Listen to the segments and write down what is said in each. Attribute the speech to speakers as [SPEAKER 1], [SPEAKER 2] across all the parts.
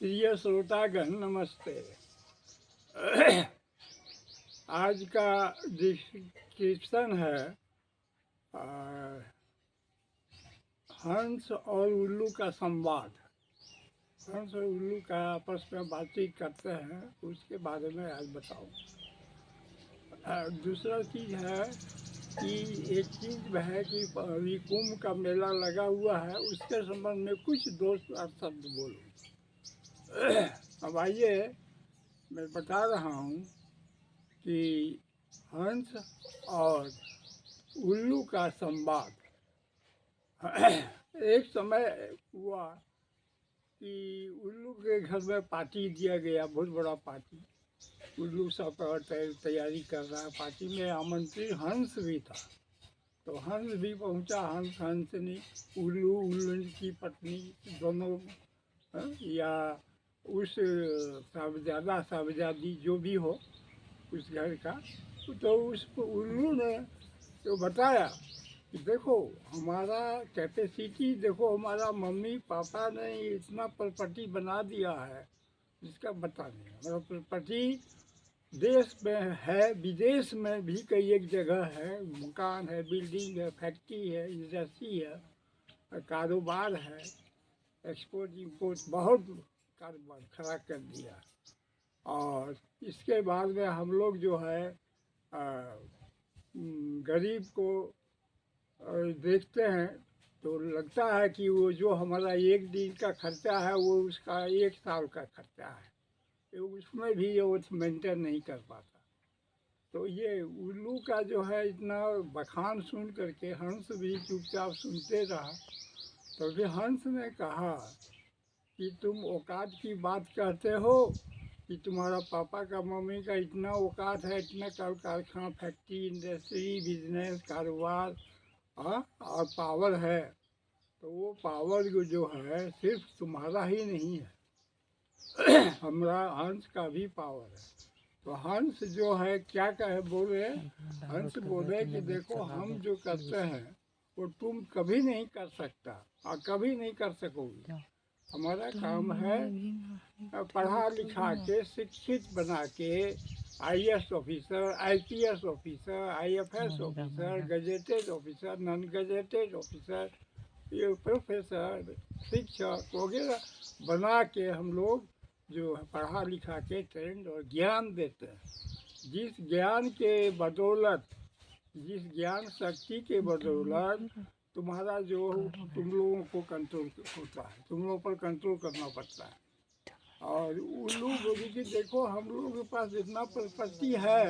[SPEAKER 1] प्रिय श्रोतागण नमस्ते। आज का डिस्क्रिप्शन है अ, हंस और उल्लू का संवाद। हंस और उल्लू का आपस में बातचीत करते हैं, उसके बारे में आज बताओ। दूसरा चीज़ है कि एक चीज़ है कि अभी कुंभ का मेला लगा हुआ है, उसके संबंध में कुछ दो चार शब्द बोलो। अब आइए, मैं बता रहा हूँ कि हंस और उल्लू का संवाद। एक समय हुआ कि उल्लू के घर में पार्टी दिया गया, बहुत बड़ा पार्टी। उल्लू सब तैयारी कर रहा है, पार्टी में आमंत्रित हंस भी था। तो हंस भी पहुंचा, हंसनी, उल्लू की पत्नी, दोनों या उस साहबजादा साहबजादी जो भी हो उस घर का। तो उस उल्लू ने तो बताया कि देखो हमारा कैपेसिटी, देखो हमारा मम्मी पापा ने इतना प्रॉपर्टी बना दिया है जिसका बता नहीं। हमारा प्रॉपर्टी देश में है, विदेश में भी कई एक जगह है, मकान है, बिल्डिंग है, फैक्ट्री है, इंडस्ट्री है, कारोबार है, एक्सपोर्ट इम्पोर्ट, बहुत कारोबार खड़ा कर दिया। और इसके बाद में हम लोग जो है गरीब को देखते हैं तो लगता है कि वो जो हमारा एक दिन का खर्चा है वो उसका एक साल का खर्चा है, तो उसमें भी वो मेंटेन नहीं कर पाता। तो ये उल्लू का जो है इतना बखान सुन करके हंस भी चुपचाप सुनते रहा। तो फिर हंस ने कहा कि तुम औकात की बात कहते हो कि तुम्हारा पापा का मम्मी का इतना औकात है, इतना कारखाना, फैक्ट्री, इंडस्ट्री, बिजनेस, कारोबार और पावर है। तो वो पावर जो है सिर्फ तुम्हारा ही नहीं है, हमारा हंस का भी पावर है। तो हंस जो है क्या कहे, बोले, हंस बोले कि देखो हम जो करते हैं वो तुम कभी नहीं कर सकता और कभी नहीं कर सकोगे। हमारा काम है पढ़ा लिखा के, शिक्षित बना के, IAS officer, IPS officer, IFS officer, gazetted officer, non gazetted officer, ये प्रोफेसर, शिक्षक वगैरह बना के हम लोग जो है पढ़ा लिखा के ट्रेंड और ज्ञान देते हैं। जिस ज्ञान के बदौलत, जिस ज्ञान शक्ति के बदौलत तुम्हारा जो तुम लोगों को कंट्रोल होता है, तुम लोगों पर कंट्रोल करना पड़ता है। और उल्लू बोली कि देखो हम लोगों के पास इतना प्रॉपर्टी है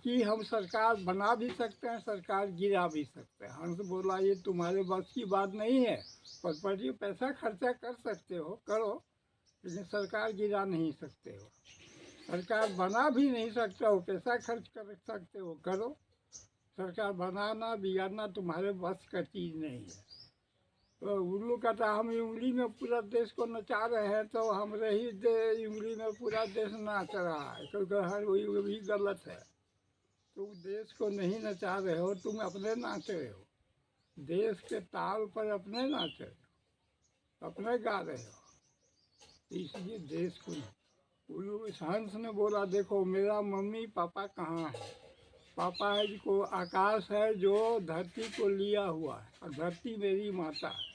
[SPEAKER 1] कि हम सरकार बना भी सकते हैं, सरकार गिरा भी सकते हैं। हंस बोला ये तुम्हारे बस की बात नहीं है, प्रॉपर्टी पैसा खर्चा कर सकते हो करो, लेकिन सरकार गिरा नहीं सकते हो। सरकार बना भी नहीं सकते हो, पैसा खर्च कर सकते हो करो, सरकार बनाना बिगाड़ना तुम्हारे बस का चीज़ नहीं है। तो उल्लू कहता हम उंगली में पूरा देश को नचा रहे हैं, तो हमारे ही उंगली में पूरा देश नाच रहा है, क्योंकि हर वही वो भी गलत है। तुम देश को नहीं नचा रहे हो, तुम अपने नाच रहे हो, देश के ताल पर अपने नाच रहे हो, अपने गा रहे हो, इसलिए देश को नहीं। उल्लू हंस ने बोला देखो मेरा मम्मी पापा कहाँ है। पापा है को आकाश है जो धरती को लिया हुआ है, और धरती मेरी माता है।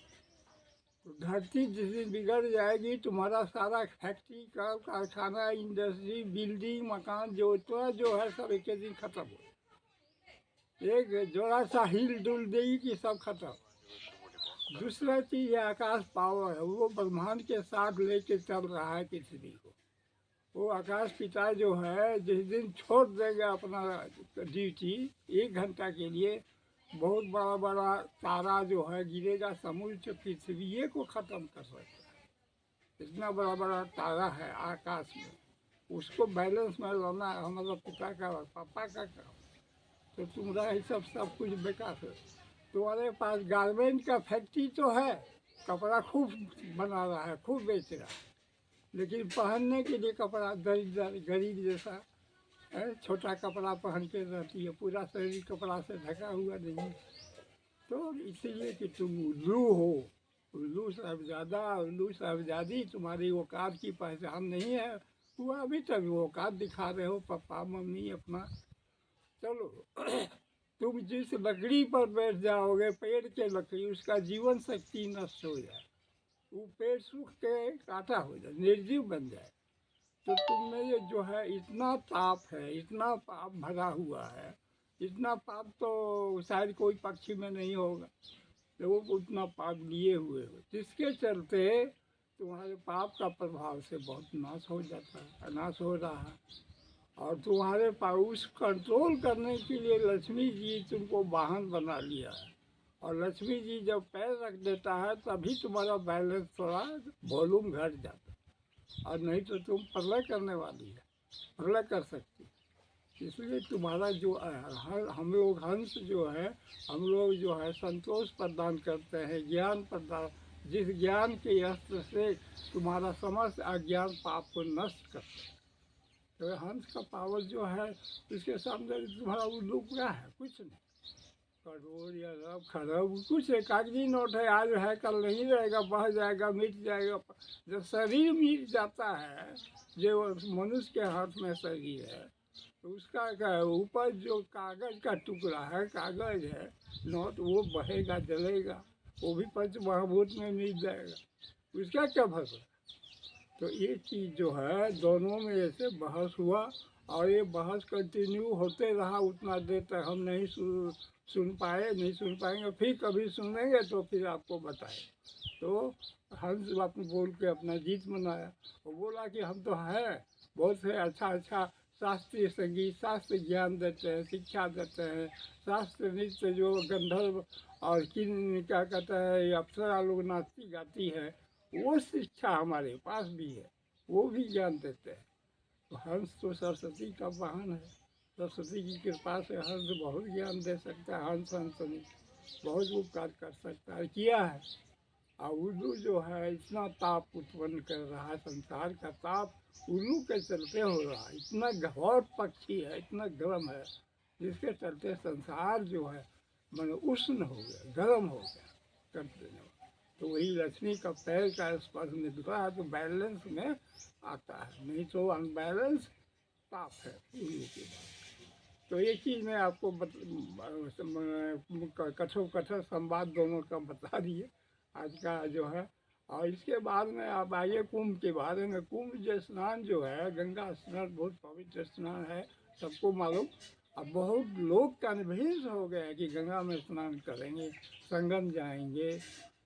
[SPEAKER 1] तो धरती जिस दिन बिगड़ जाएगी, तुम्हारा सारा फैक्ट्री का कारखाना, इंडस्ट्री, बिल्डिंग, मकान जो है सब एक दिन खत्म हो, एक जोड़ा सा हिल डुल देगी कि सब खत्म। दूसरा चीज़ है आकाश पावर है, वो ब्रह्मांड के साथ लेके चल रहा है पृथ्वी को। वो आकाश पिता जो है जिस दिन छोड़ देगा अपना ड्यूटी 1 घंटा के लिए, बहुत बड़ा बड़ा तारा जो है गिरेगा, समुद्र पृथ्वी को ख़त्म कर सकता है। इतना बड़ा बड़ा तारा है आकाश में, उसको बैलेंस में लाना हमारा पिता का और पापा का काम। तो तुम्हारा ही सब कुछ बेकार है। तुम्हारे पास गारमेंट का फैक्ट्री तो है, कपड़ा खूब बना रहा है, खूब बेच रहा है, लेकिन पहनने के लिए कपड़ा दरिद्र गरीब जैसा है, छोटा कपड़ा पहन के रहती है, पूरा शरीर कपड़ा से ढका हुआ नहीं। तो इसलिए कि तुम उल्लू हो, उल्लू साहबजादी तुम्हारी औकात की पहचान नहीं है। वो अभी तक वो औकात दिखा रहे हो पापा मम्मी अपना। चलो तुम जिस लकड़ी पर बैठ जाओगे, पेड़ के लकड़ी, उसका जीवन शक्ति नष्ट हो जाए, वो पेड़ सूख के काटा हो जाए, निर्जीव बन जाए, तो तुम में ये जो है इतना पाप है, इतना पाप भरा हुआ है, इतना पाप तो शायद कोई पक्षी में नहीं होगा। लोगों को उतना पाप लिए हुए हो, जिसके चलते तुम्हारे पाप का प्रभाव से बहुत नाश हो जाता है, नाश हो रहा है। और तुम्हारे पास उस कंट्रोल करने के लिए लक्ष्मी जी तुमको वाहन बना लिया है। और लक्ष्मी जी जब पैर रख देता है तभी तुम्हारा बैलेंस थोड़ा वॉल्यूम घट जाता है, और नहीं तो तुम प्रलय करने वाली है, प्रलय कर सकती है। इसलिए तुम्हारा जो हम लोग हंस जो है, हम लोग जो है संतोष प्रदान करते हैं, ज्ञान प्रदान, जिस ज्ञान के अस्त्र से तुम्हारा समस्त अज्ञान पाप को नष्ट करते हैं। तो हंस का पावर जो है, उसके सामने तुम्हारा उल्लू क्या है, कुछ नहीं। करोड़ या रब खरब कुछ है, कागजी नोट है, आज है कल नहीं रहेगा, बह जाएगा, मिट जाएगा। जब शरीर मिट जाता है, जो मनुष्य के हाथ में शरीर है, तो उसका क्या है, ऊपर जो कागज का टुकड़ा है, कागज है नोट, वो बहेगा, जलेगा, वो भी पंच महाभूत में मिल जाएगा, उसका क्या भरोसा। तो ये चीज़ जो है, दोनों में ऐसे बहस हुआ, और ये बहस कंटिन्यू होते रहा उतना देर तक। हम नहीं सुन पाए, नहीं सुन पाएंगे, फिर कभी सुनेंगे तो फिर आपको बताए। तो हंस बात बोल के अपना जीत मनाया, और बोला कि हम तो हैं बहुत से अच्छा अच्छा शास्त्रीय संगीत, शास्त्र ज्ञान देते हैं, शिक्षा देते हैं, शास्त्र नृत्य जो गंधर्व और किन क्या कहते हैं अप्सरा लोग नाचती गाती है, वो शिक्षा हमारे पास भी है, वो भी ज्ञान देते हैं। तो हंस तो सरस्वती का वाहन है, सरस्वती की कृपा से हंस बहुत ज्ञान दे सकता है, हंस हंसनी बहुत उपकार कर सकता है, किया है। और उल्लू जो है इतना ताप उत्पन्न कर रहा है, संसार का ताप उल्लू के चलते हो रहा है। इतना घोर पक्षी है, इतना गर्म है, जिसके चलते संसार जो है मन उष्ण हो गया, गर्म हो गया करते। तो वही लक्ष्मी का पैर का स्पर्श मिलता है तो बैलेंस में आता है, नहीं तो अनबैलेंस पाप है उल्लू की बात। तो ये चीज़ मैं आपको कठोर संवाद दोनों का बता दिए आज का जो है। और इसके बाद में आप आइए कुंभ के बारे में। कुंभ जो स्नान जो है, गंगा स्नान बहुत पवित्र स्नान है, सबको मालूम। अब बहुत लोग कन्विंस हो गए कि गंगा में स्नान करेंगे, संगम जाएंगे।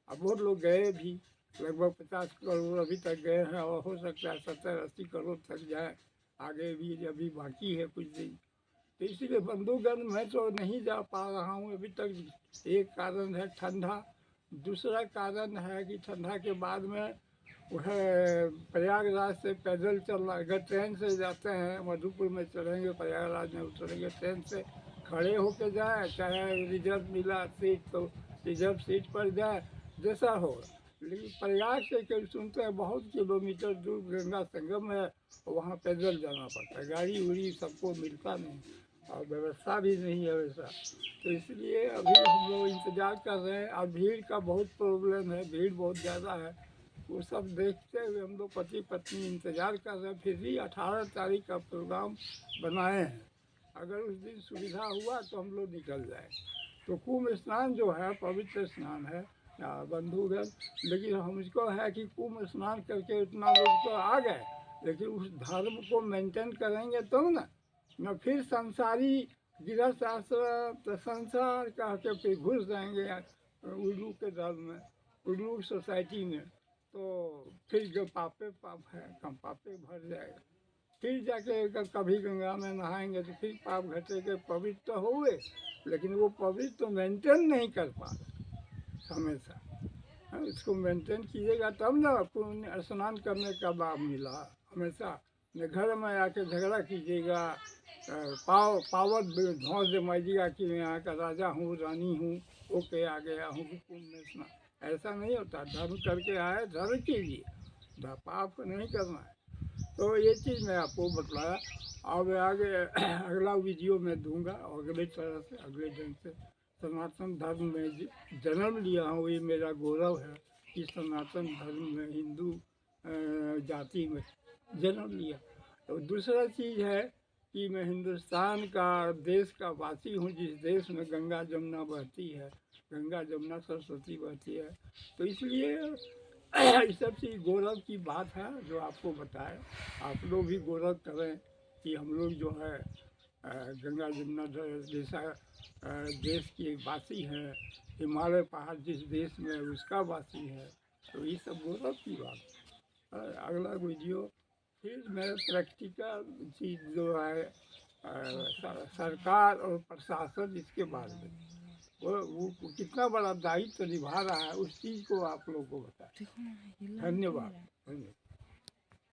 [SPEAKER 1] अब बहुत लोग गए भी, लगभग 50 करोड़ अभी तक गए हैं, और हो सकता है 70-80 करोड़ तक जाए, आगे भी अभी बाकी है कुछ दिन। तो इसीलिए बंधुगण मैं तो नहीं जा पा रहा हूँ अभी तक। एक कारण है ठंडा, दूसरा कारण है कि ठंडा के बाद में वह प्रयागराज से पैदल चल रहा। अगर ट्रेन से जाते हैं, मधुपुर में चढ़ेंगे, प्रयागराज में उतरेंगे, ट्रेन से खड़े होके जाए, चाहे रिजर्व मिला सीट तो रिजर्व सीट पर जाए, जैसा हो। लेकिन प्रयाग से कहीं सुनते हैं बहुत किलोमीटर दूर गंगा संगम है, वहाँ पैदल जाना पड़ता है, गाड़ी उड़ी सबको मिलता नहीं, और व्यवस्था भी नहीं है वैसा। तो इसलिए अभी हम लोग इंतज़ार कर रहे हैं। और भीड़ का बहुत प्रॉब्लम है, भीड़ बहुत ज़्यादा है, वो सब देखते हुए हम लोग पति पत्नी इंतज़ार कर रहे हैं। फिर भी 18 तारीख का प्रोग्राम बनाए हैं, अगर उस दिन सुविधा हुआ तो हम लोग निकल जाए। तो कुंभ स्नान जो है पवित्र स्नान है बंधुगण। लेकिन हमको है कि कुंभ स्नान करके इतना लोग तो आ गए, लेकिन उस धर्म को मेंटेन करेंगे तो न फिर संसारी गृहस्थ आश्रम तो संसार कह के फिर घुस जाएंगे उल्लू के धर्म में, उल्लू सोसाइटी में। तो फिर जो पापे पाप है, कम पापे भर जाएगा। फिर जाके कभी गंगा में नहाएंगे तो फिर पाप घटेंगे। पवित्र तो हुए, लेकिन वो पवित्र तो मेंटेन नहीं कर पा रहे हमेशा। इसको मेंटेन कीजिएगा तब ना पुण्य स्नान करने का लाभ मिला हमेशा। न घर में आके झगड़ा कीजिएगा, पावर धौस जमाइएगा कि मैं यहाँ का राजा हूँ, रानी हूँ, ओके आ गया हूँ कुंभ में स्नान। ऐसा नहीं होता। धर्म करके आए, धर्म कीजिए, पाप नहीं करना है। तो ये चीज़ मैं आपको बतलाया। अब आगे अगला वीडियो मैं दूंगा, और अगले तरह से अगले ढंग से। सनातन धर्म में जन्म लिया हूँ, ये मेरा गौरव है। कि सनातन धर्म में हिंदू जाति में जन्म लिया। तो दूसरा चीज़ है कि मैं हिंदुस्तान का देश का वासी हूँ, जिस देश में गंगा जमुना बहती है, गंगा जमुना सरस्वती बहती है। तो इसलिए इस सब चीज़ गौरव की बात है जो आपको बताए। आप लोग भी गौरव करें कि हम लोग जो है गंगा जमुना जैसा देश के वासी हैं, हिमालय पहाड़ जिस देश में है उसका वासी है। तो ये सब गौरव की बात है। अगला वीडियो फिर मैं प्रैक्टिकल चीज़ जो है सरकार और प्रशासन इसके बारे में वो कितना बड़ा दायित्व निभा रहा है उस चीज़ को आप लोगों को बताएं। धन्यवाद। धन्यवाद।